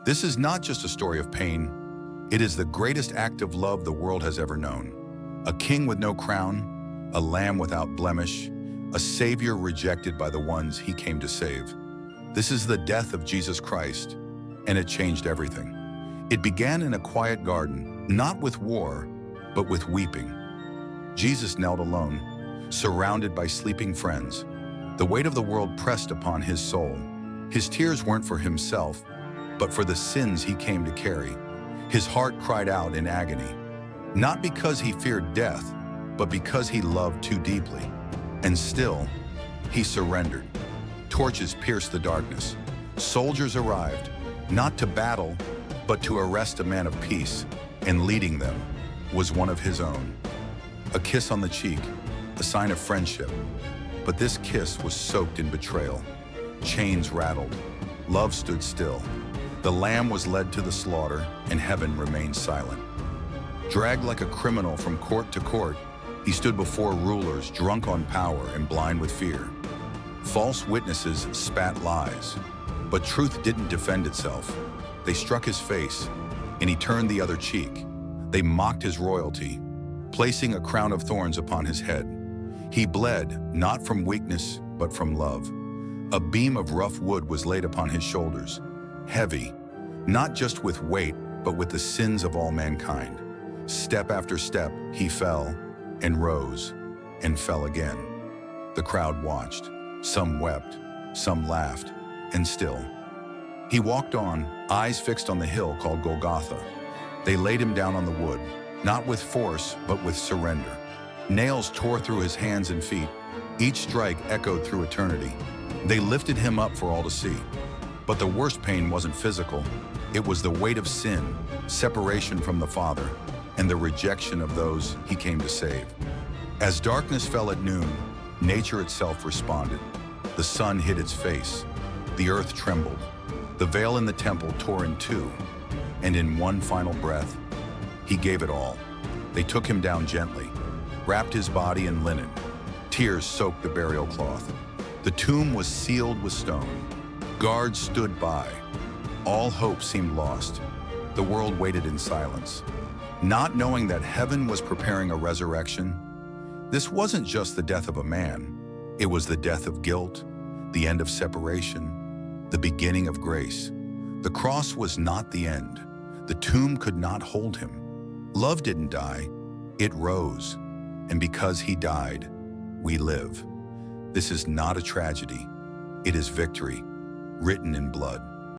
This is not just a story of pain. It is the greatest act of love the world has ever known. A king with no crown, a lamb without blemish, a savior rejected by the ones he came to save. This is the death of Jesus Christ, and it changed everything. It began in a quiet garden, not with war, but with weeping. Jesus knelt alone, surrounded by sleeping friends. The weight of the world pressed upon his soul. His tears weren't for himself, but for the sins he came to carry. His heart cried out in agony, not because he feared death, but because he loved too deeply. And still, he surrendered. Torches pierced the darkness. Soldiers arrived, not to battle, but to arrest a man of peace, and leading them was one of his own. A kiss on the cheek, a sign of friendship. But this kiss was soaked in betrayal. Chains rattled. Love stood still. The lamb was led to the slaughter, and heaven remained silent. Dragged like a criminal from court to court, he stood before rulers drunk on power and blind with fear. False witnesses spat lies, but truth didn't defend itself. They struck his face, and he turned the other cheek. They mocked his royalty, placing a crown of thorns upon his head. He bled, not from weakness, but from love. A beam of rough wood was laid upon his shoulders, heavy, not just with weight, but with the sins of all mankind. Step after step, he fell, and rose, and fell again. The crowd watched. Some wept, some laughed, and still. He walked on, eyes fixed on the hill called Golgotha. They laid him down on the wood, not with force, but with surrender. Nails tore through his hands and feet. Each strike echoed through eternity. They lifted him up for all to see. But the worst pain wasn't physical. It was the weight of sin, separation from the Father, and the rejection of those he came to save. As darkness fell at noon, nature itself responded. The sun hid its face. The earth trembled. The veil in the temple tore in two. And in one final breath, he gave it all. They took him down gently, wrapped his body in linen. Tears soaked the burial cloth. The tomb was sealed with stone. Guards stood by. All hope seemed lost. The world waited in silence, not knowing that heaven was preparing a resurrection. This wasn't just the death of a man. It was the death of guilt, the end of separation, the beginning of grace. The cross was not the end. The tomb could not hold him. Love didn't die. It rose. And because he died, we live. This is not a tragedy. It is victory, written in blood.